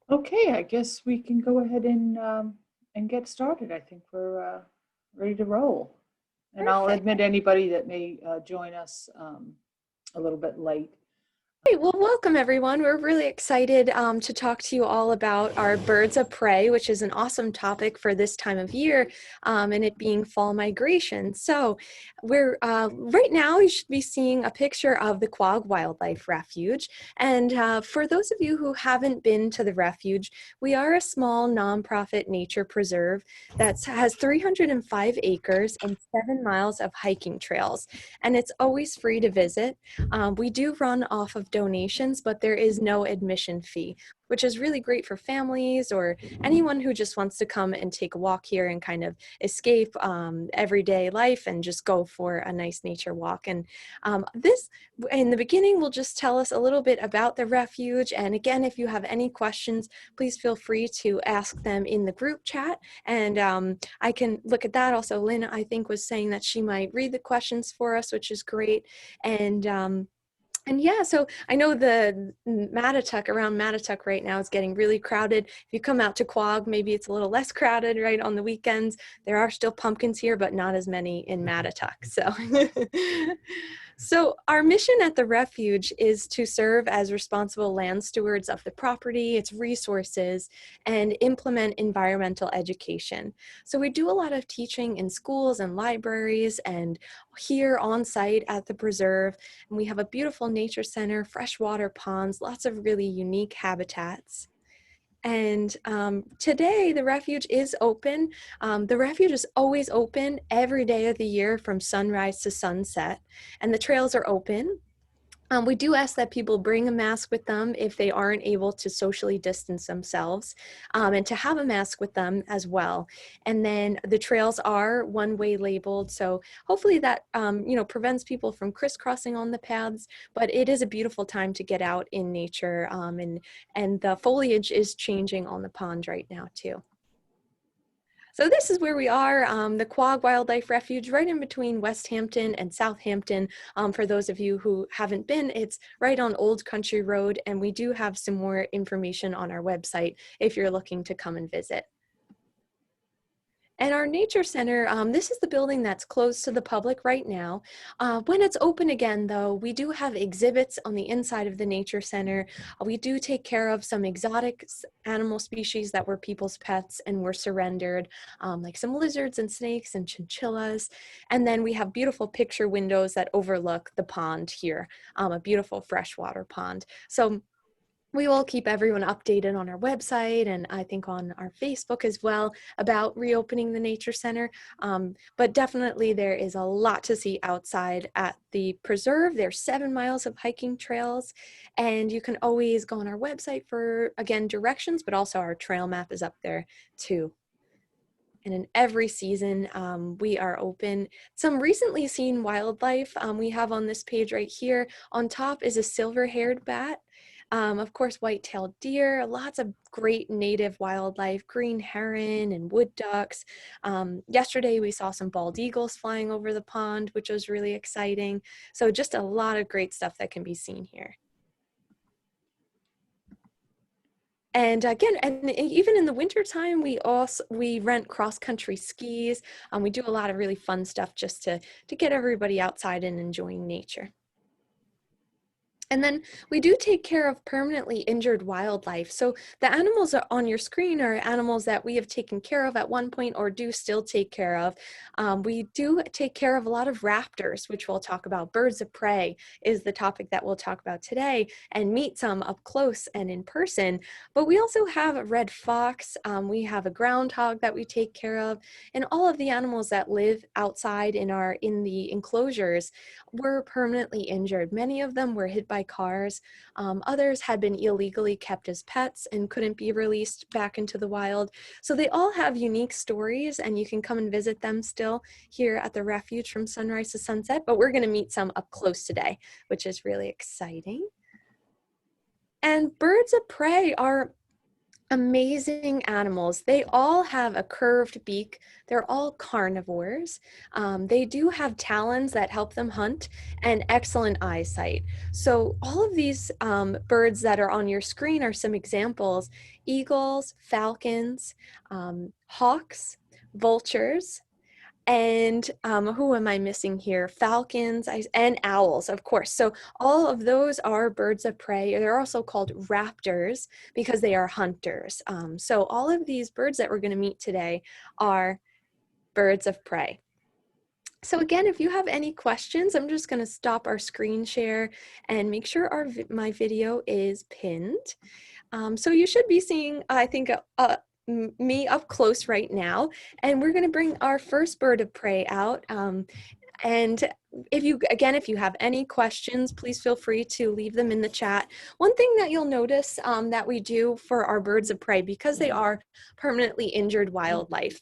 Okay, I guess we can go ahead and get started. I think we're ready to roll. And I'll Perfect. admit anybody that may join us a little bit late. Great. Well, welcome everyone. We're really excited to talk to you all about our birds of prey, which is an awesome topic for this time of year, and it being fall migration. So we're right now you should be seeing a picture of the Quogue Wildlife Refuge. And for those of you who haven't been to the refuge, we are a small nonprofit nature preserve that has 305 acres and 7 miles of hiking trails. And it's always free to visit. We do run off of donations, but there is no admission fee, which is really great for families or anyone who just wants to come and take a walk here and kind of escape everyday life and just go for a nice nature walk. And this, in the beginning, will just tell us a little bit about the refuge. And again, if you have any questions, please feel free to ask them in the group chat. And I can look at that. Also, Lynn, I think, was saying that she might read the questions for us, which is great. And yeah, so I know the Mattituck around Mattituck right now is getting really crowded. If you come out to Quogue, maybe it's a little less crowded, right, on the weekends. There are still pumpkins here, but not as many in Mattituck. So, so our mission at the refuge is to serve as responsible land stewards of the property, its resources, and implement environmental education. So we do a lot of teaching in schools and libraries and here on site at the preserve. And we have a beautiful nature center, freshwater ponds, lots of really unique habitats. And today the refuge is open. The refuge is always open every day of the year from sunrise to sunset, and the trails are open. We do ask that people bring a mask with them if they aren't able to socially distance themselves, and to have a mask with them as well. And then the trails are one-way labeled, so hopefully that prevents people from crisscrossing on the paths. But it is a beautiful time to get out in nature, and the foliage is changing on the pond right now too. So this is where we are, the Quogue Wildlife Refuge, right in between West Hampton and Southampton. For those of you who haven't been, it's right on Old Country Road, and we do have some more information on our website if you're looking to come and visit. And our nature center, this is the building that's closed to the public right now. When it's open again, though, we do have exhibits on the inside of the nature center. We do take care of some exotic animal species that were people's pets and were surrendered, like some lizards and snakes and chinchillas. And then we have beautiful picture windows that overlook the pond here, a beautiful freshwater pond. So we will keep everyone updated on our website and I think on our Facebook as well about reopening the Nature Center. But definitely there is a lot to see outside at the preserve. There's 7 miles of hiking trails, and you can always go on our website for, again, directions, but also our trail map is up there too. And in every season, we are open. Some recently seen wildlife we have on this page right here. On top is a silver-haired bat. Of course, white-tailed deer, lots of great native wildlife, green heron and wood ducks. Yesterday, we saw some bald eagles flying over the pond, which was really exciting. So just a lot of great stuff that can be seen here. And again, and even in the wintertime, we rent cross-country skis. We do a lot of really fun stuff just to get everybody outside and enjoying nature. And then we do take care of permanently injured wildlife. So the animals on your screen are animals that we have taken care of at one point or do still take care of. We do take care of a lot of raptors, which we'll talk about. Birds of prey is the topic that we'll talk about today, and meet some up close and in person. But we also have a red fox. We have a groundhog that we take care of, and all of the animals that live outside in the enclosures were permanently injured. Many of them were hit by cars. Others had been illegally kept as pets and couldn't be released back into the wild. So they all have unique stories, and you can come and visit them still here at the refuge from sunrise to sunset. But we're going to meet some up close today, which is really exciting. And birds of prey are Amazing animals. They all have a curved beak. They're all carnivores. They do have talons that help them hunt and excellent eyesight. So all of these birds that are on your screen are some examples: eagles, falcons, hawks, vultures, and who am I missing here? Falcons and owls, of course. So all of those are birds of prey. They're also called raptors because they are hunters. So all of these birds that we're going to meet today are birds of prey. So again, if you have any questions, I'm just going to stop our screen share and make sure my video is pinned. So you should be seeing, I think, me up close right now, and we're going to bring our first bird of prey out. And if you have any questions, please feel free to leave them in the chat. One thing that you'll notice that we do for our birds of prey, because they are permanently injured wildlife,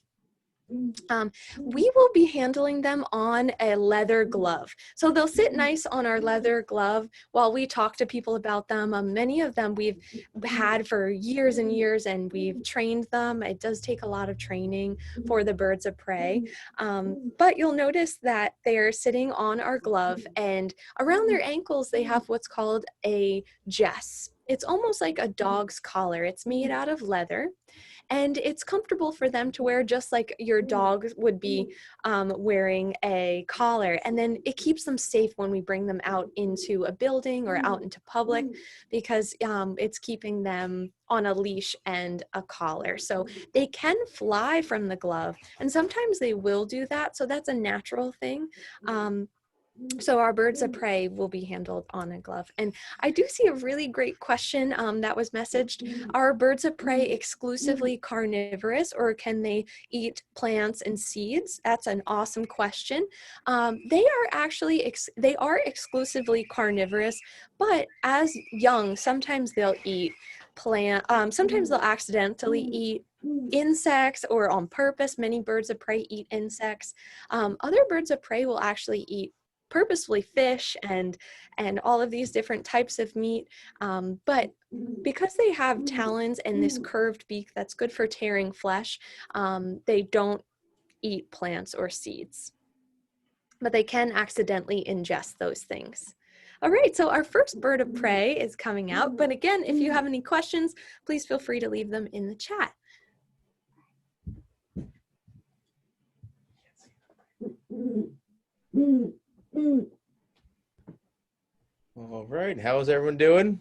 we will be handling them on a leather glove. So they'll sit nice on our leather glove while we talk to people about them. Many of them we've had for years and years, and we've trained them. It does take a lot of training for the birds of prey. But you'll notice that they're sitting on our glove, and around their ankles, they have what's called a jess. It's almost like a dog's collar. It's made out of leather, and it's comfortable for them to wear, just like your dog would be wearing a collar. And then it keeps them safe when we bring them out into a building or out into public, because it's keeping them on a leash and a collar. So they can fly from the glove, and sometimes they will do that. So that's a natural thing. So our birds of prey will be handled on a glove. And I do see a really great question that was messaged. Are birds of prey exclusively carnivorous, or can they eat plants and seeds? That's an awesome question. They are actually, they are exclusively carnivorous, but as young, sometimes they'll eat sometimes they'll accidentally eat insects, or on purpose. Many birds of prey eat insects. Other birds of prey will actually eat purposefully fish and all of these different types of meat, but because they have talons and this curved beak that's good for tearing flesh, they don't eat plants or seeds, but they can accidentally ingest those things. All right, so our first bird of prey is coming out, but again, if you have any questions, please feel free to leave them in the chat. All right, how is everyone doing?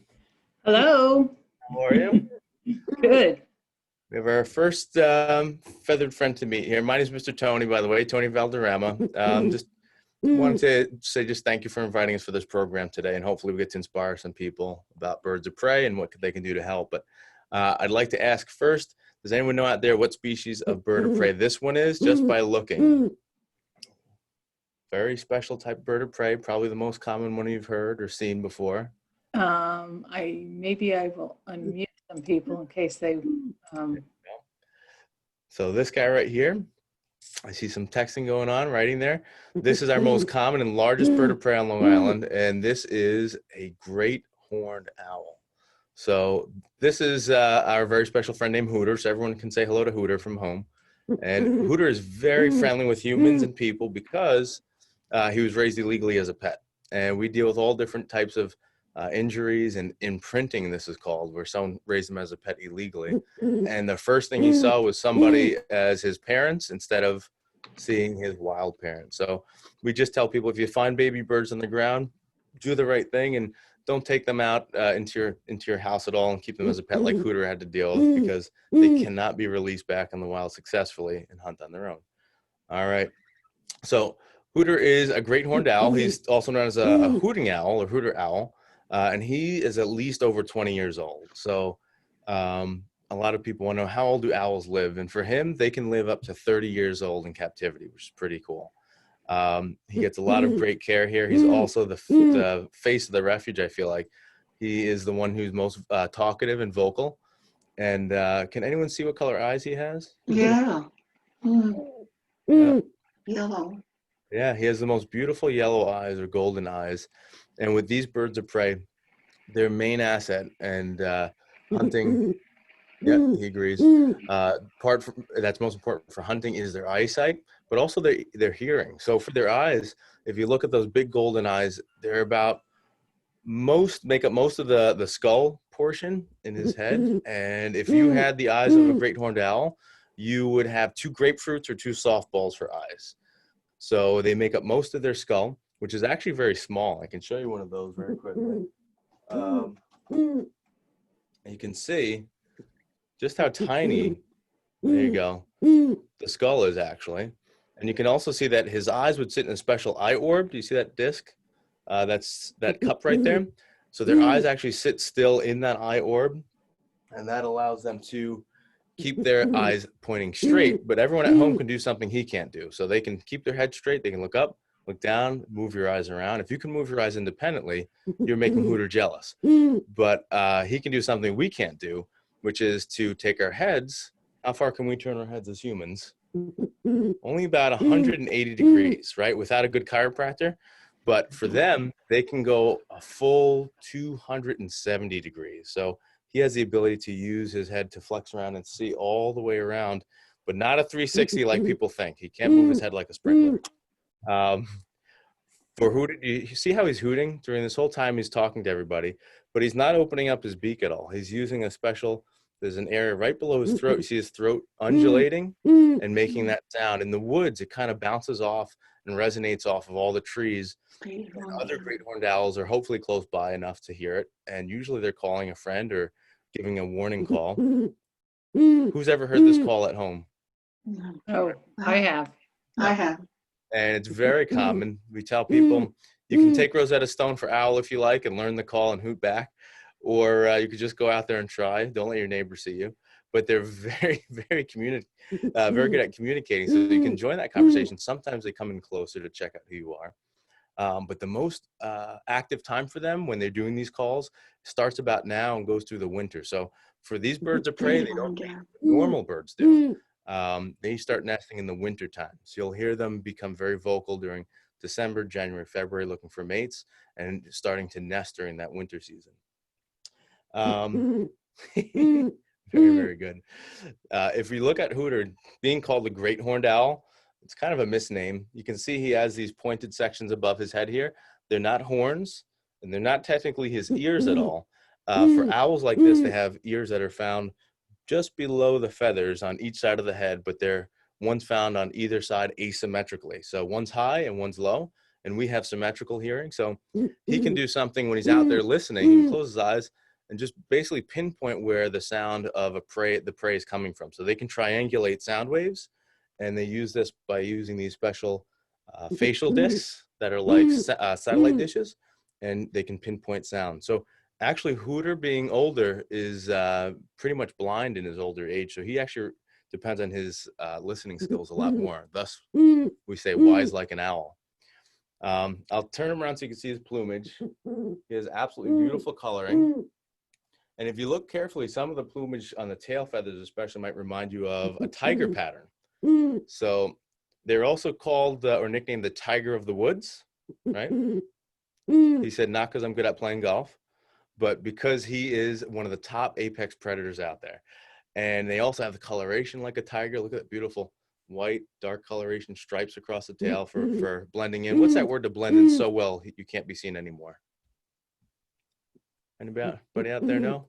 Hello. How are you? Good. We have our first feathered friend to meet here. My name is Mr. Tony, by the way, Tony Valderrama. Just wanted to say just thank you for inviting us for this program today, and hopefully we get to inspire some people about birds of prey and what they can do to help. But I'd like to ask first, does anyone know out there what species of bird of prey this one is, just by looking? Very special type bird of prey, probably the most common one you've heard or seen before. Maybe I will unmute some people in case they. So this guy right here, I see some texting going on, writing there. This is our most common and largest bird of prey on Long Island, and this is a great horned owl. So this is our very special friend named Hooter, so everyone can say hello to Hooter from home. And Hooter is very friendly with humans and people because he was raised illegally as a pet. And we deal with all different types of injuries and imprinting, this is called, where someone raised him as a pet illegally. And the first thing he saw was somebody as his parents instead of seeing his wild parents. So we just tell people, if you find baby birds on the ground, do the right thing and don't take them out into your house at all and keep them as a pet like Hooter had to deal with, because they cannot be released back in the wild successfully and hunt on their own. All right. So Hooter is a great horned owl. He's also known as a hooting owl or Hooter owl. And he is at least over 20 years old. So a lot of people want to know, how old do owls live? And for him, they can live up to 30 years old in captivity, which is pretty cool. He gets a lot of great care here. He's also the face of the refuge, I feel like. He is the one who's most talkative and vocal. And can anyone see what color eyes he has? Yeah. Yeah. Yellow. Yeah, he has the most beautiful yellow eyes, or golden eyes. And with these birds of prey, their main asset and hunting Yeah, he agrees. That's most important for hunting is their eyesight, but also their hearing. So for their eyes, if you look at those big golden eyes, they're about make up most of the skull portion in his head. And if you had the eyes of a great horned owl, you would have 2 grapefruits or 2 softballs for eyes. So they make up most of their skull, which is actually very small. I can show you one of those very quickly. You can see just how tiny, there you go, the skull is actually. And you can also see that his eyes would sit in a special eye orb. Do you see that disc? That's that cup right there. So their eyes actually sit still in that eye orb, and that allows them to keep their eyes pointing straight. But everyone at home can do something he can't do. So they can keep their head straight. They can look up, look down, move your eyes around. If you can move your eyes independently, you're making Hooter jealous. But he can do something we can't do, which is to take our heads. How far can we turn our heads as humans? Only about 180 degrees, right? Without a good chiropractor. But for them, they can go a full 270 degrees. So he has the ability to use his head to flex around and see all the way around, but not a 360 like people think. He can't move his head like a sprinkler. For Hooter, you see how he's hooting during this whole time? He's talking to everybody, but he's not opening up his beak at all. He's using a special, there's an area right below his throat. You see his throat undulating and making that sound. In the woods, it kind of bounces off and resonates off of all the trees. And other great horned owls are hopefully close by enough to hear it. And usually they're calling a friend or giving a warning call. Who's ever heard this call at home? Oh, I have. I have. And it's very common. We tell people you can take Rosetta Stone for owl if you like and learn the call and hoot back, or you could just go out there and try. Don't let your neighbor see you. But they're very, very very good at communicating. So you can join that conversation. Sometimes they come in closer to check out who you are. But the most active time for them when they're doing these calls starts about now and goes through the winter. So for these birds of prey, they don't do what normal birds do. They start nesting in the winter time. So you'll hear them become very vocal during December, January, February, looking for mates and starting to nest during that winter season. Very, very good. If we look at Hooter being called the great horned owl, it's kind of a misname. You can see he has these pointed sections above his head here. They're not horns, and they're not technically his ears at all. For owls like this, they have ears that are found just below the feathers on each side of the head, but they're one's found on either side asymmetrically. So one's high and one's low, and we have symmetrical hearing. So he can do something when he's out there listening. He can close his eyes and just basically pinpoint where the sound of the prey is coming from. So they can triangulate sound waves, and they use this by using these special facial discs that are like satellite dishes, and they can pinpoint sound. So actually, Hooter being older is pretty much blind in his older age. So he actually depends on his listening skills a lot more. Thus, we say wise like an owl. I'll turn him around so you can see his plumage. He has absolutely beautiful coloring. And if you look carefully, some of the plumage on the tail feathers especially might remind you of a tiger pattern. So they're also called or nicknamed the tiger of the woods, right? He said, not because I'm good at playing golf, but because he is one of the top apex predators out there. And they also have the coloration like a tiger. Look at that beautiful white, dark coloration stripes across the tail for blending in. What's that word to blend in so well you can't be seen anymore? Anybody out there know?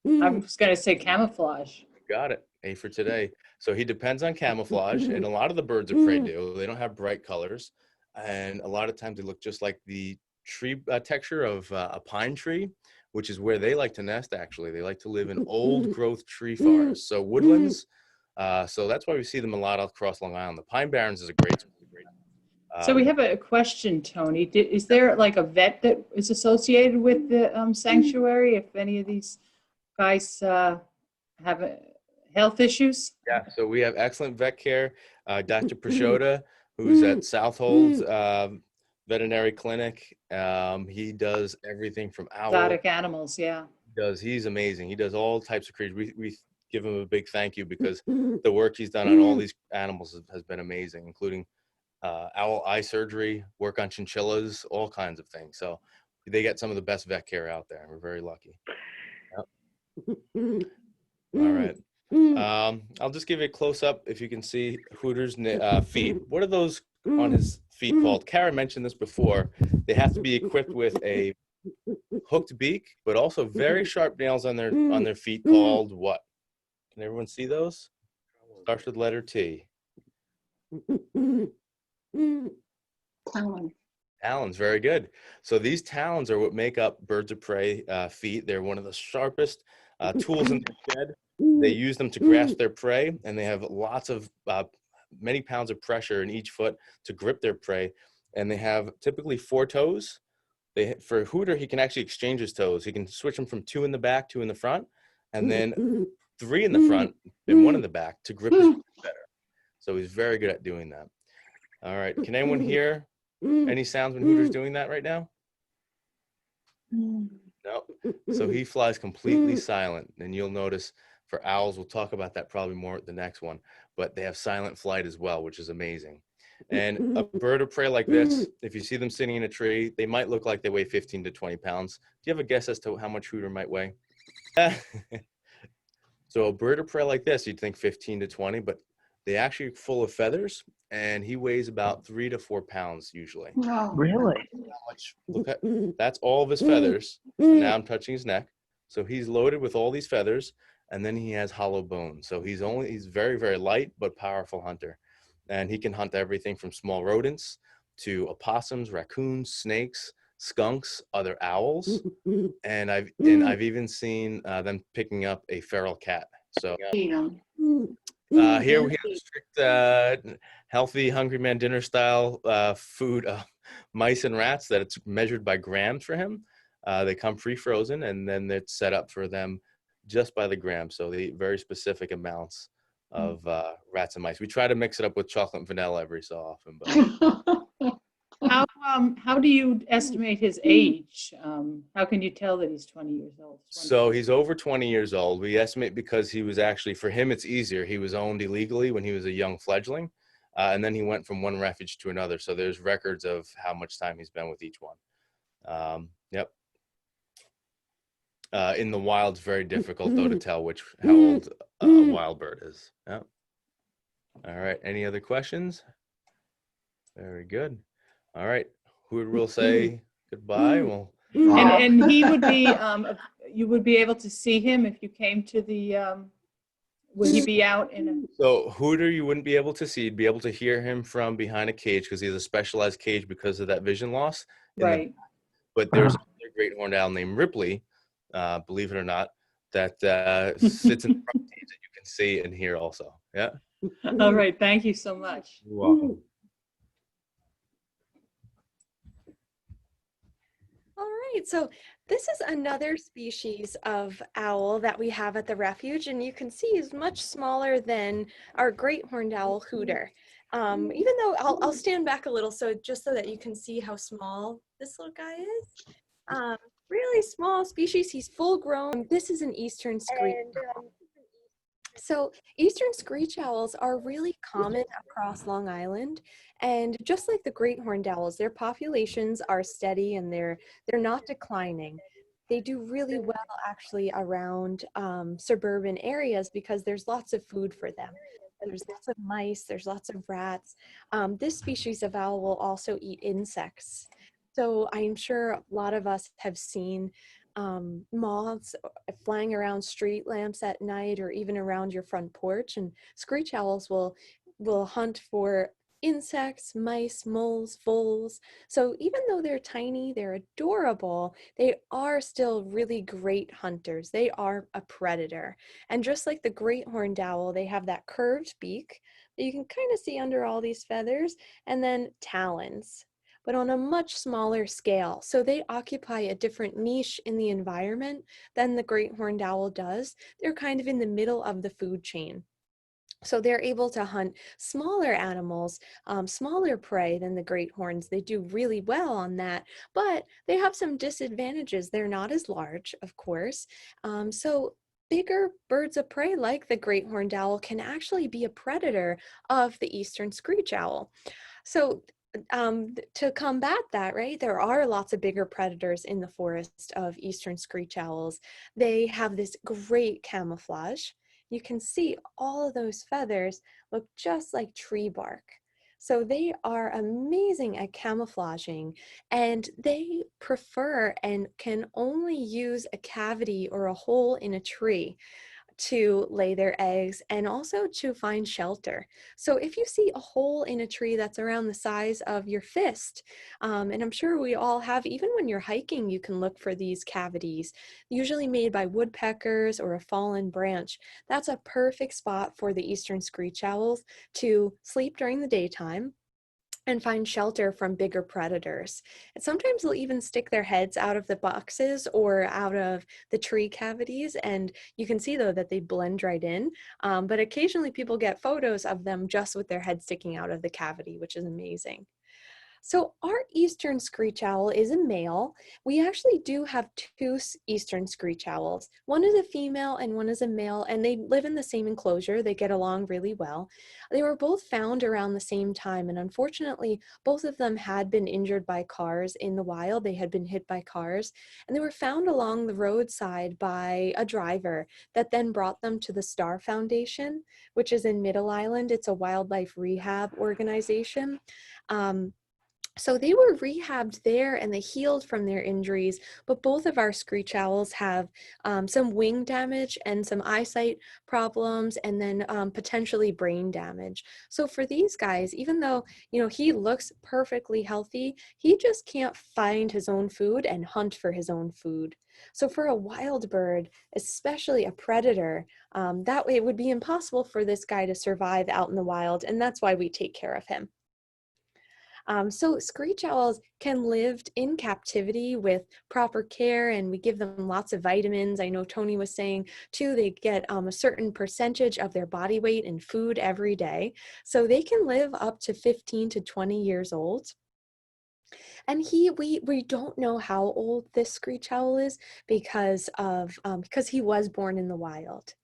I was going to say camouflage. Got it. A for today. So he depends on camouflage, and a lot of the birds of prey do. They don't have bright colors, and a lot of times they look just like the tree texture of a pine tree, which is where they like to nest. Actually, they like to live in old growth tree forests, so woodlands. So that's why we see them a lot across Long Island. The Pine Barrens is a great. So we have a question, Tony. Is there like a vet that is associated with the sanctuary? If any of these guys have health issues? Yeah, so we have excellent vet care. Dr. Prosciutta, who's at Southold Veterinary Clinic. He does everything from owl. Exotic animals, yeah. He's amazing. He does all types of creatures. We give him a big thank you because the work he's done on all these animals has been amazing, including owl eye surgery, work on chinchillas, all kinds of things. So they get some of the best vet care out there. We're very lucky. Yep. All right. I'll just give you a close up if you can see Hooter's feet. What are those on his feet called? Kara mentioned this before. They have to be equipped with a hooked beak, but also very sharp nails on their feet called what? Can everyone see those? Starts with letter T. Talon. Talons, very good. So these talons are what make up birds of prey feet. They're one of the sharpest tools in their shed. They use them to grasp their prey, and they have lots of many pounds of pressure in each foot to grip their prey. And they have typically 4 toes. For Hooter, he can actually exchange his toes. He can switch them from 2 in the back, 2 in the front, and then 3 in the front and 1 in the back to grip his prey better. So he's very good at doing that. All right. Can anyone hear any sounds when Hooter's doing that right now? No. So he flies completely silent, and you'll notice for owls, we'll talk about that probably more at the next one, but they have silent flight as well, which is amazing. And a bird of prey like this, if you see them sitting in a tree, they might look like they weigh 15 to 20 pounds. Do you have a guess as to how much Hooter might weigh? So a bird of prey like this, you'd think 15 to 20, but they actually are full of feathers, and he weighs about 3 to 4 pounds usually. No. Really? Look at, that's all of his feathers. So now I'm touching his neck. So he's loaded with all these feathers, and then he has hollow bones. So he's very, very light but powerful hunter. And he can hunt everything from small rodents to opossums, raccoons, snakes, skunks, other owls. And I've even seen them picking up a feral cat. So here we have strict, healthy Hungry Man dinner style food, mice and rats that it's measured by grams for him. They come pre-frozen, and then it's set up for them just by the gram. So they eat very specific amounts of rats and mice. We try to mix it up with chocolate and vanilla every so often. But How do you estimate his age? How can you tell that he's 20 years old? So he's over 20 years old. We estimate because he was actually, for him, it's easier. He was owned illegally when he was a young fledgling. And then he went from one refuge to another. So there's records of how much time he's been with each one. Yep. In the wild, it's very difficult, though, to tell how old a wild bird is. Yep. All right. Any other questions? Very good. All right. Who will say goodbye? Well, and he would be, you would be able to see him if you came to the, would he be out in a... So Hooter, you wouldn't be able to see. You'd be able to hear him from behind a cage because he has a specialized cage because of that vision loss. Right. But there's another great horned owl named Ripley, believe it or not, that sits in the front cage that you can see and hear also. Yeah. All right. Thank you so much. You're welcome. All right, so this is another species of owl that we have at the refuge, and you can see is much smaller than our great horned owl Hooter. Even though I'll stand back a little just so that you can see how small this little guy is. Really small species. He's full grown. This is an eastern screech. So eastern screech owls are really common across Long Island, and just like the great horned owls, their populations are steady and they're not declining. They do really well actually around suburban areas because there's lots of food for them. There's lots of mice, there's lots of rats. This species of owl will also eat insects. So I'm sure a lot of us have seen moths flying around street lamps at night or even around your front porch, and screech owls will hunt for insects, mice, moles, voles. So even though they're tiny, they're adorable, they are still really great hunters. They are a predator. And just like the great horned owl, they have that curved beak that you can kind of see under all these feathers, and then talons, but on a much smaller scale. So they occupy a different niche in the environment than the great horned owl does. They're kind of in the middle of the food chain. So they're able to hunt smaller animals, smaller prey than the great horns. They do really well on that, but they have some disadvantages. They're not as large, of course. So bigger birds of prey like the great horned owl can actually be a predator of the eastern screech owl. So to combat that, right, there are lots of bigger predators in the forest of eastern screech owls. They have this great camouflage. You can see all of those feathers look just like tree bark. So they are amazing at camouflaging, and they prefer and can only use a cavity or a hole in a tree to lay their eggs and also to find shelter. So if you see a hole in a tree that's around the size of your fist, and I'm sure we all have, even when you're hiking, you can look for these cavities, usually made by woodpeckers or a fallen branch. That's a perfect spot for the eastern screech owls to sleep during the daytime and find shelter from bigger predators. And sometimes they'll even stick their heads out of the boxes or out of the tree cavities, and you can see though that they blend right in. But occasionally people get photos of them just with their head sticking out of the cavity, which is amazing. So our eastern screech owl is a male. We actually do have two eastern screech owls. One is a female and one is a male, and they live in the same enclosure. They get along really well. They were both found around the same time, and unfortunately, both of them had been injured by cars in the wild. They had been hit by cars, and they were found along the roadside by a driver that then brought them to the Star Foundation, which is in Middle Island. It's a wildlife rehab organization. So they were rehabbed there and they healed from their injuries, but both of our screech owls have some wing damage and some eyesight problems, and then potentially brain damage. So for these guys, even though, you know, he looks perfectly healthy, he just can't find his own food and hunt for his own food. So for a wild bird, especially a predator, that way it would be impossible for this guy to survive out in the wild, and that's why we take care of him. So screech owls can live in captivity with proper care, and we give them lots of vitamins. I know Tony was saying too, they get a certain percentage of their body weight in food every day. So they can live up to 15 to 20 years old. And we don't know how old this screech owl is because he was born in the wild.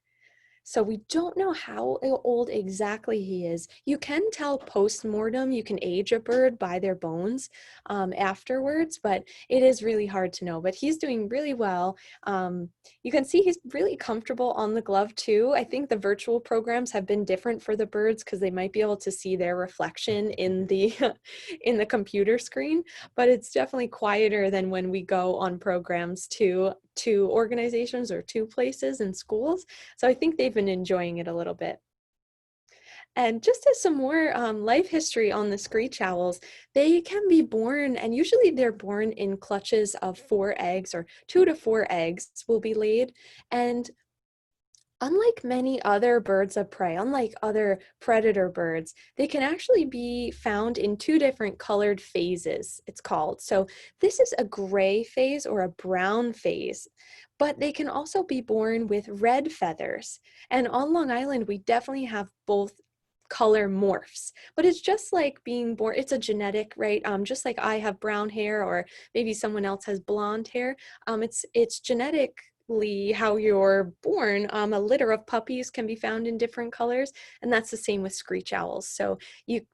So we don't know how old exactly he is. You can tell post-mortem, you can age a bird by their bones afterwards, but it is really hard to know. But he's doing really well. You can see he's really comfortable on the glove too. I think the virtual programs have been different for the birds because they might be able to see their reflection in the in the computer screen, but it's definitely quieter than when we go on programs to organizations or to places in schools. So I think they've been enjoying it a little bit. And just as some more life history on the screech owls, they can be born, and usually they're born in clutches of 4 eggs, or 2 to 4 eggs will be laid. And unlike many other birds of prey, unlike other predator birds, they can actually be found in 2 different colored phases, it's called. So this is a gray phase or a brown phase, but they can also be born with red feathers. And on Long Island, we definitely have both color morphs, but it's just like being born, it's a genetic, right? Just like I have brown hair, or maybe someone else has blonde hair. It's genetic how you're born. A litter of puppies can be found in different colors, and that's the same with screech owls. So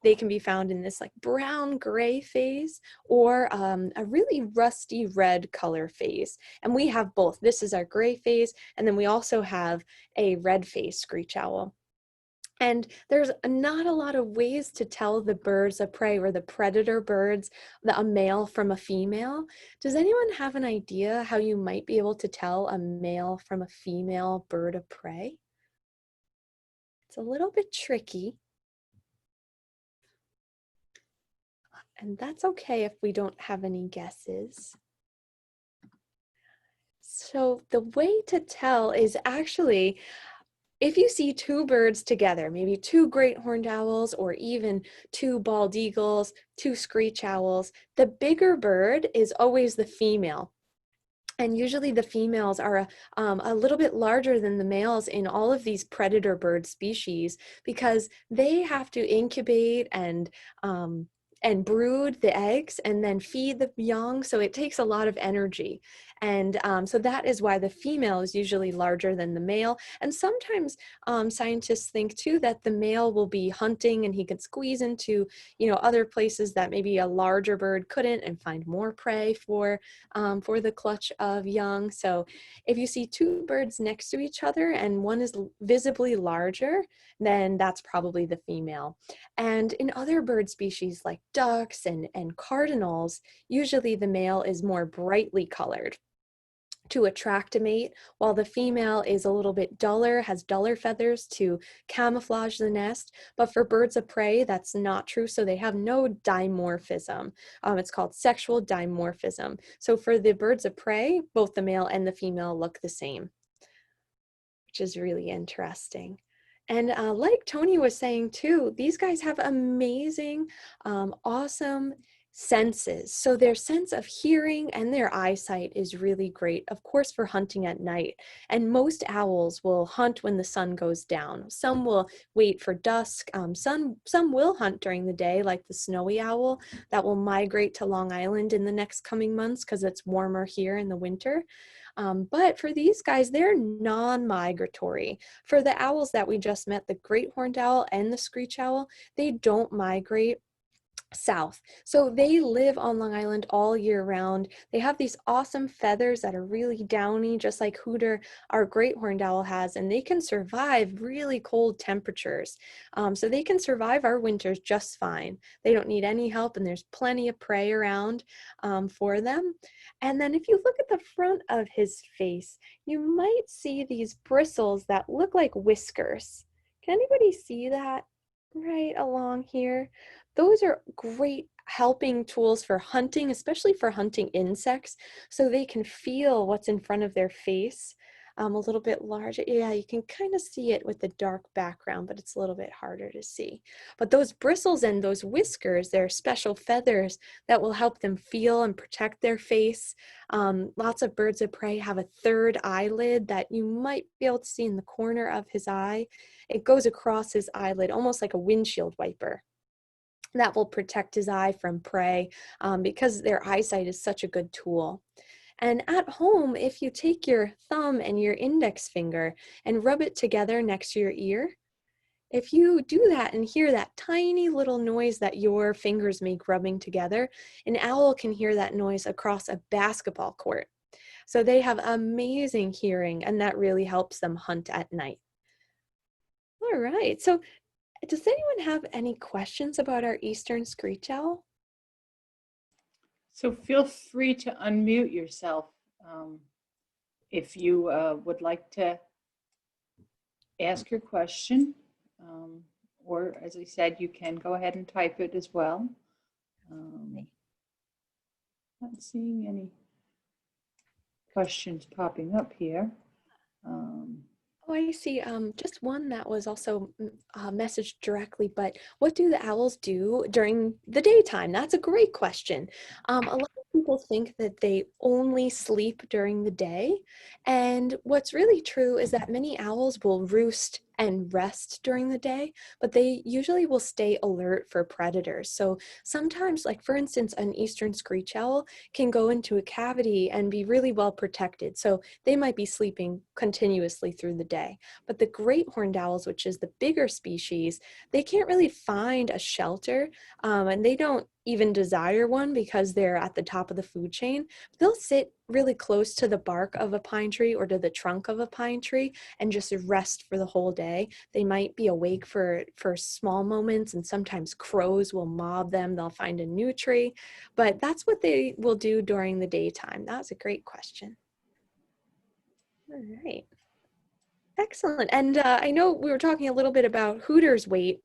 they can be found in this like brown gray phase, or a really rusty red color phase. And we have both. This is our gray phase, and then we also have a red phase screech owl. And there's not a lot of ways to tell the birds of prey, or the predator birds, a male from a female. Does anyone have an idea how you might be able to tell a male from a female bird of prey? It's a little bit tricky. And that's okay if we don't have any guesses. So the way to tell is actually, if you see 2 birds together, maybe 2 great horned owls, or even 2 bald eagles, 2 screech owls, the bigger bird is always the female. And usually the females are a little bit larger than the males in all of these predator bird species, because they have to incubate and brood the eggs and then feed the young. So it takes a lot of energy. And so that is why the female is usually larger than the male. And sometimes scientists think too that the male will be hunting and he could squeeze into, other places that maybe a larger bird couldn't and find more prey for the clutch of young. So if you see two birds next to each other and one is visibly larger, then that's probably the female. And in other bird species like ducks and cardinals, usually the male is more brightly colored to attract a mate, while the female is a little bit duller, has duller feathers to camouflage the nest. But for birds of prey, that's not true. So they have no dimorphism. It's called sexual dimorphism. So for the birds of prey, both the male and the female look the same, which is really interesting. And like Tony was saying too, these guys have amazing, awesome senses. So their sense of hearing and their eyesight is really great, of course, for hunting at night. And most owls will hunt when the sun goes down. Some will wait for dusk. Some will hunt during the day, like the snowy owl that will migrate to Long Island in the next coming months because it's warmer here in the winter. But for these guys, they're non-migratory. For the owls that we just met, the great horned owl and the screech owl, they don't migrate south. So they live on Long Island all year round. They have these awesome feathers that are really downy, just like Hooter, our great horned owl, has, and they can survive really cold temperatures. So they can survive our winters just fine. They don't need any help, and there's plenty of prey around for them. And then if you look at the front of his face, you might see these bristles that look like whiskers. Can anybody see that right along here? Those are great helping tools for hunting, especially for hunting insects, so they can feel what's in front of their face a little bit larger. Yeah, you can kind of see it with the dark background, but it's a little bit harder to see. But those bristles and those whiskers, they're special feathers that will help them feel and protect their face. Lots of birds of prey have a third eyelid that you might be able to see in the corner of his eye. It goes across his eyelid, almost like a windshield wiper. That will protect his eye from prey because their eyesight is such a good tool. And at home, if you take your thumb and your index finger and rub it together next to your ear, if you do that and hear that tiny little noise that your fingers make rubbing together, an owl can hear that noise across a basketball court. So they have amazing hearing, and that really helps them hunt at night. All right, so does anyone have any questions about our eastern screech owl? So feel free to unmute yourself if you would like to ask your question. Or as I said, you can go ahead and type it as well. Not seeing any questions popping up here. Oh, I see. Just one that was also messaged directly, but what do the owls do during the daytime? That's a great question. A lot of people think that they only sleep during the day. And what's really true is that many owls will roost and rest during the day, but they usually will stay alert for predators. So sometimes, like for instance, an eastern screech owl can go into a cavity and be really well protected. So they might be sleeping continuously through the day. But the great horned owls, which is the bigger species, they can't really find a shelter, and they don't even desire one because they're at the top of the food chain. They'll sit really close to the bark of a pine tree or to the trunk of a pine tree and just rest for the whole day. They might be awake for small moments, and sometimes crows will mob them. They'll find a new tree, but that's what they will do during the daytime. That was a great question. All right. Excellent. And I know we were talking a little bit about Hooter's weight,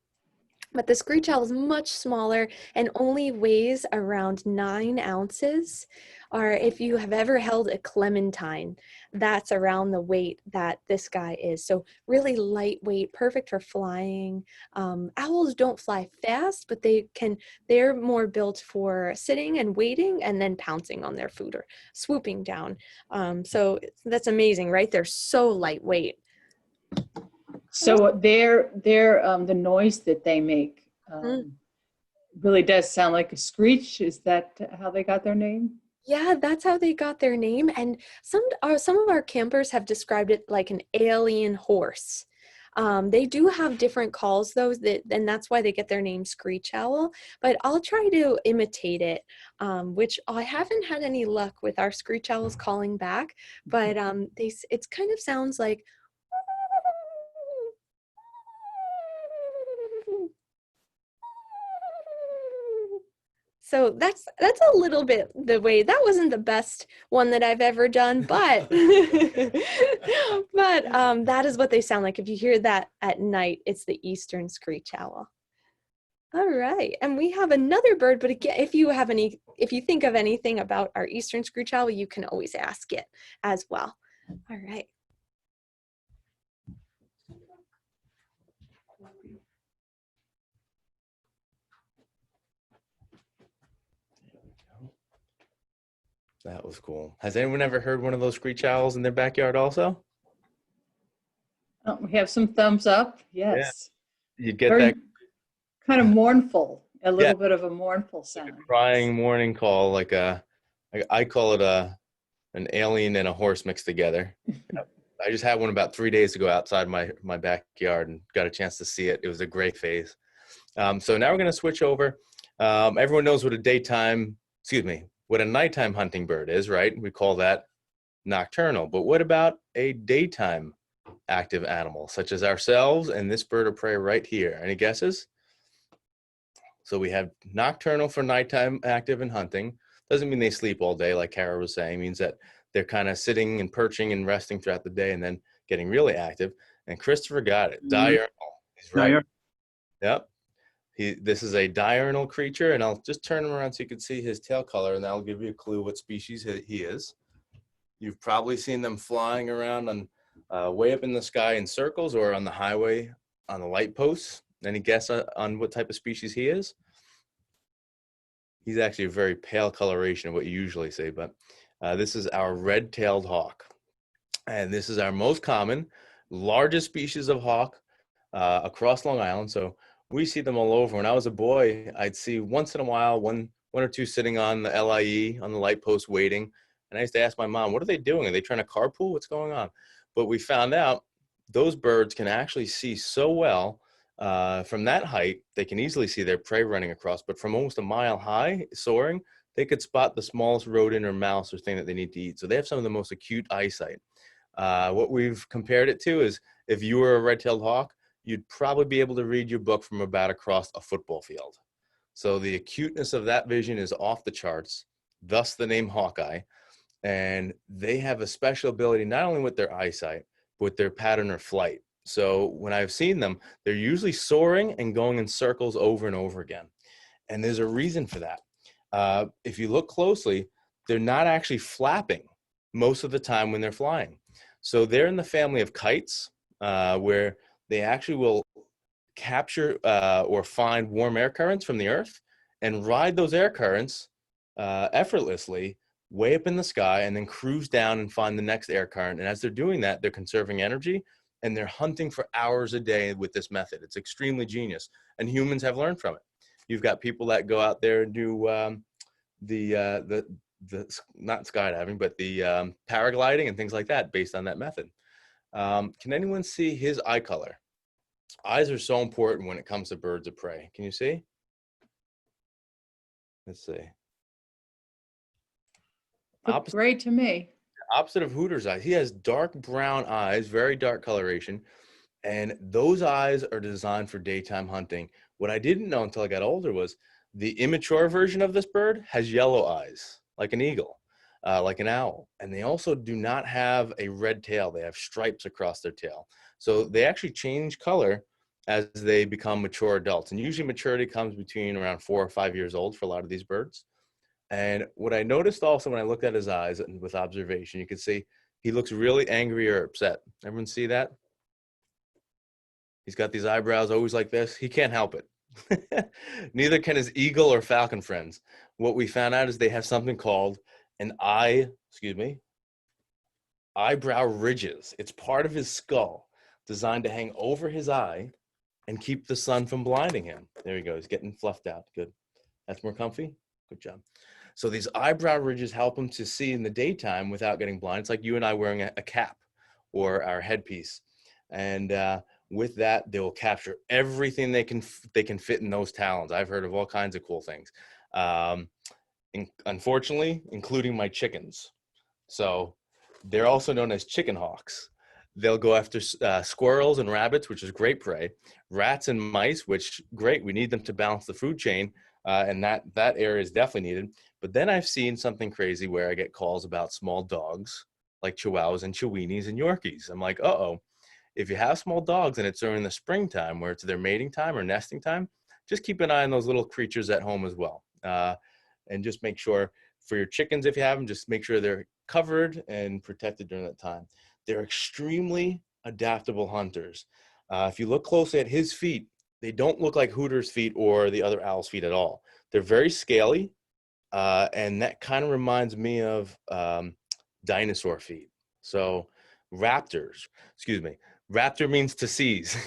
but the screech owl is much smaller and only weighs around 9 ounces. Or if you have ever held a clementine, that's around the weight that this guy is. So really lightweight, perfect for flying. Owls don't fly fast, but they're more built for sitting and waiting and then pouncing on their food or swooping down. So that's amazing, right? They're so lightweight. So the noise that they make really does sound like a screech. Is that how they got their name? Yeah, that's how they got their name. And some of our campers have described it like an alien horse. They do have different calls though, and that's why they get their name Screech Owl. But I'll try to imitate it, which I haven't had any luck with our Screech Owls calling back. But it kind of sounds like. So that's a little bit the way. That wasn't the best one that I've ever done, but but that is what they sound like. If you hear that at night, it's the eastern screech owl. All right, and we have another bird, but again, if you think of anything about our eastern screech owl, you can always ask it as well. All right. That was cool. Has anyone ever heard one of those screech owls in their backyard also? Oh, we have some thumbs up. Yes. Yeah. You get Very that kind of mournful, a little Yeah. bit of a mournful sound. crying morning call, I call it an alien and a horse mixed together. I just had one about 3 days ago outside my backyard and got a chance to see it. It was a great phase. So now we're going to switch over. Everyone knows what a nighttime hunting bird is, right? We call that nocturnal. But what about a daytime active animal, such as ourselves and this bird of prey right here? Any guesses? So we have nocturnal for nighttime active and hunting. Doesn't mean they sleep all day, like Kara was saying. It means that they're kind of sitting and perching and resting throughout the day and then getting really active. And Christopher got it. Diurnal. He's right. Yep. This is a diurnal creature, and I'll just turn him around so you can see his tail color, and that'll give you a clue what species he is. You've probably seen them flying around on way up in the sky in circles or on the highway on the light posts. Any guess on what type of species he is? He's actually a very pale coloration of what you usually see, but this is our red-tailed hawk. And this is our most common, largest species of hawk across Long Island. So we see them all over. When I was a boy, I'd see once in a while one or two sitting on the LIE, on the light post waiting. And I used to ask my mom, what are they doing? Are they trying to carpool? What's going on? But we found out those birds can actually see so well from that height. They can easily see their prey running across, but from almost a mile high soaring, they could spot the smallest rodent or mouse or thing that they need to eat. So they have some of the most acute eyesight. What we've compared it to is if you were a red-tailed hawk, you'd probably be able to read your book from about across a football field. So the acuteness of that vision is off the charts, thus the name Hawkeye. And they have a special ability, not only with their eyesight, but with their pattern of flight. So when I've seen them, they're usually soaring and going in circles over and over again. And there's a reason for that. If you look closely, they're not actually flapping most of the time when they're flying. So they're in the family of kites, where they actually will capture or find warm air currents from the earth and ride those air currents effortlessly way up in the sky and then cruise down and find the next air current. And as they're doing that, they're conserving energy and they're hunting for hours a day with this method. It's extremely genius, and humans have learned from it. You've got people that go out there and do the not skydiving, but the paragliding and things like that based on that method. Can anyone see his eye color? Eyes are so important when it comes to birds of prey. Can you see? Let's see. Looked great to me. Opposite of Hooter's eyes. He has dark brown eyes, very dark coloration. And those eyes are designed for daytime hunting. What I didn't know until I got older was the immature version of this bird has yellow eyes, like an eagle, like an owl. And they also do not have a red tail. They have stripes across their tail. So they actually change color as they become mature adults. And usually maturity comes between around 4 or 5 years old for a lot of these birds. And what I noticed also when I looked at his eyes and with observation, you can see he looks really angry or upset. Everyone see that? He's got these eyebrows always like this. He can't help it. Neither can his eagle or falcon friends. What we found out is they have something called an eyebrow ridges. It's part of his skull designed to hang over his eye and keep the sun from blinding him. There he goes, getting fluffed out. Good. That's more comfy. Good job. So these eyebrow ridges help them to see in the daytime without getting blind. It's like you and I wearing a cap or our headpiece. And with that, they will capture everything they can fit in those talons. I've heard of all kinds of cool things. Unfortunately, including my chickens. So they're also known as chicken hawks. They'll go after squirrels and rabbits, which is great prey. Rats and mice, which great. We need them to balance the food chain, and that area is definitely needed. But then I've seen something crazy where I get calls about small dogs like Chihuahuas and Chiweenies and Yorkies. I'm like, uh-oh. If you have small dogs and it's during the springtime where it's their mating time or nesting time, just keep an eye on those little creatures at home as well. And just make sure for your chickens, if you have them, just make sure they're covered and protected during that time. They're extremely adaptable hunters. If you look closely at his feet, they don't look like Hooter's feet or the other owl's feet at all. They're very scaly, and that kind of reminds me of dinosaur feet. So raptors, excuse me, raptor means to seize.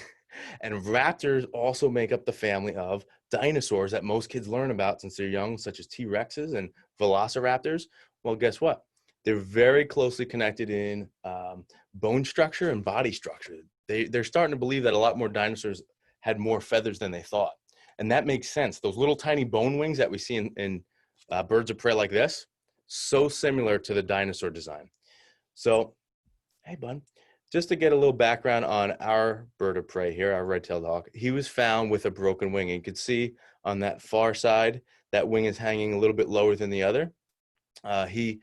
And raptors also make up the family of dinosaurs that most kids learn about since they're young, such as T-Rexes and velociraptors. Well, guess what? They're very closely connected in bone structure and body structure. They're starting to believe that a lot more dinosaurs had more feathers than they thought. And that makes sense. Those little tiny bone wings that we see in birds of prey like this, so similar to the dinosaur design. So, hey, bud, just to get a little background on our bird of prey here, our red-tailed hawk, he was found with a broken wing. And you can see on that far side, that wing is hanging a little bit lower than the other. He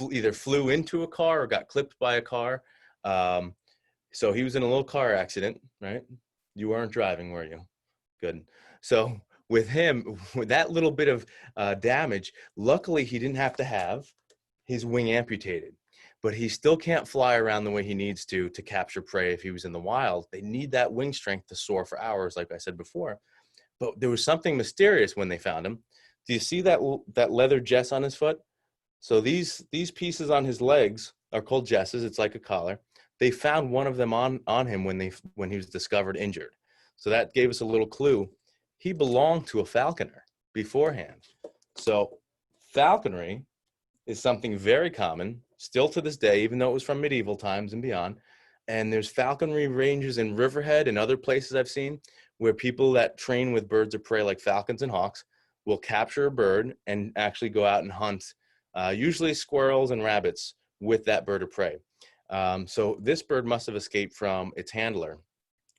either flew into a car or got clipped by a car. So he was in a little car accident, right? You weren't driving, were you? Good. So with him, with that little bit of damage, luckily he didn't have to have his wing amputated. But he still can't fly around the way he needs to capture prey if he was in the wild. They need that wing strength to soar for hours, like I said before. But there was something mysterious when they found him. Do you see that leather jess on his foot? So these pieces on his legs are called jesses. It's like a collar. They found one of them on him when he was discovered injured. So that gave us a little clue. He belonged to a falconer beforehand. So falconry is something very common still to this day, even though it was from medieval times and beyond. And there's falconry ranges in Riverhead and other places I've seen where people that train with birds of prey like falcons and hawks will capture a bird and actually go out and hunt, usually squirrels and rabbits with that bird of prey. So this bird must have escaped from its handler,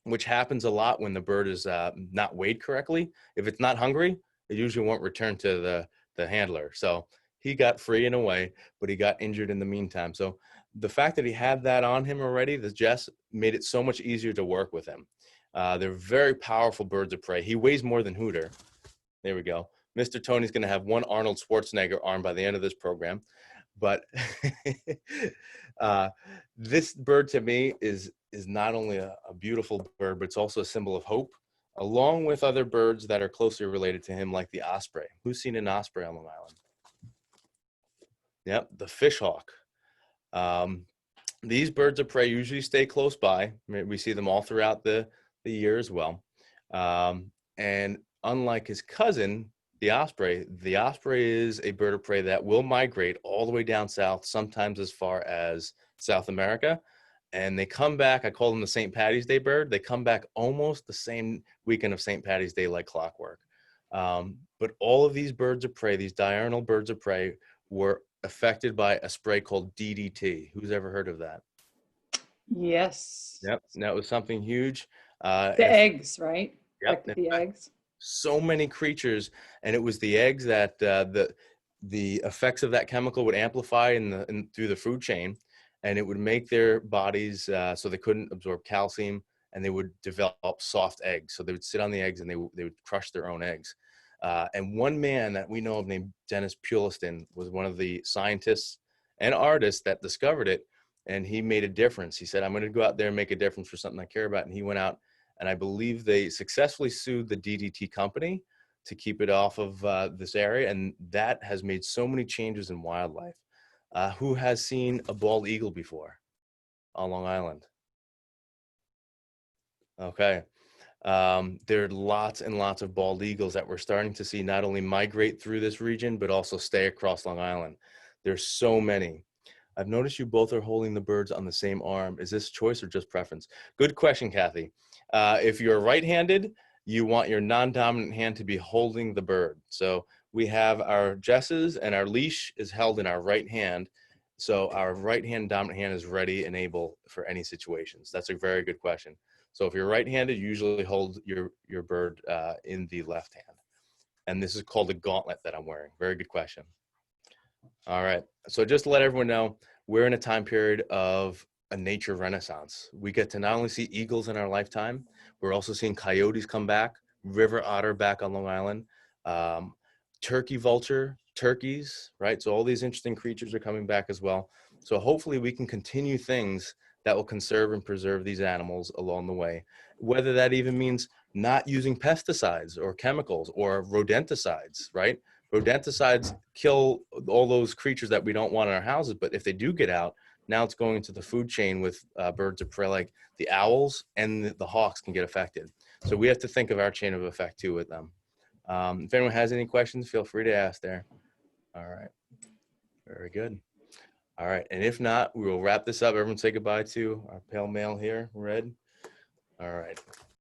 which happens a lot when the bird is not weighed correctly. If it's not hungry, it usually won't return to the handler. So he got free in a way, but he got injured in the meantime. So the fact that he had that on him already, the Jess, made it so much easier to work with him. They're very powerful birds of prey. He weighs more than Hooter. There we go. Mr. Tony's going to have one Arnold Schwarzenegger arm by the end of this program. But this bird to me is not only a beautiful bird, but it's also a symbol of hope, along with other birds that are closely related to him, like the osprey. Who's seen an osprey on Long Island? Yep, the fishhawk. These birds of prey usually stay close by. We see them all throughout the year as well. And unlike his cousin, the osprey is a bird of prey that will migrate all the way down south, sometimes as far as South America. And they come back, I call them the St. Patty's Day bird. They come back almost the same weekend of St. Patty's Day like clockwork. But all of these birds of prey, these diurnal birds of prey, were affected by a spray called DDT. Who's ever heard of that? Yes. Yep, that was something huge. The eggs, right? Yep. Like the eggs. So many creatures, and it was the eggs that the effects of that chemical would amplify through the food chain, and it would make their bodies so they couldn't absorb calcium, and they would develop soft eggs. So they would sit on the eggs and they would crush their own eggs. And one man that we know of named Dennis Puliston was one of the scientists and artists that discovered it, and he made a difference. He said, I'm going to go out there and make a difference for something I care about. And he went out, and I believe they successfully sued the DDT company to keep it off of this area. And that has made so many changes in wildlife. Who has seen a bald eagle before on Long Island? Okay. There are lots and lots of bald eagles that we're starting to see not only migrate through this region, but also stay across Long Island. There's so many. I've noticed you both are holding the birds on the same arm. Is this choice or just preference? Good question, Kathy. If you're right-handed, you want your non-dominant hand to be holding the bird. So we have our jesses, and our leash is held in our right hand. So our right hand dominant hand is ready and able for any situations. That's a very good question. So if you're right-handed, you usually hold your bird in the left hand. And this is called a gauntlet that I'm wearing. Very good question. All right. So just to let everyone know, we're in a time period of a nature renaissance. We get to not only see eagles in our lifetime, we're also seeing coyotes come back, river otter back on Long Island, turkey vulture, turkeys, right? So all these interesting creatures are coming back as well. So hopefully we can continue things that will conserve and preserve these animals along the way, whether that even means not using pesticides or chemicals or rodenticides, right? Rodenticides kill all those creatures that we don't want in our houses, but if they do get out, now it's going into the food chain with birds of prey like the owls, and the hawks can get affected. So we have to think of our chain of effect too with them. If anyone has any questions, feel free to ask there. All right. Very good. All right. And if not, we will wrap this up. Everyone say goodbye to our pale male here, Red. All right.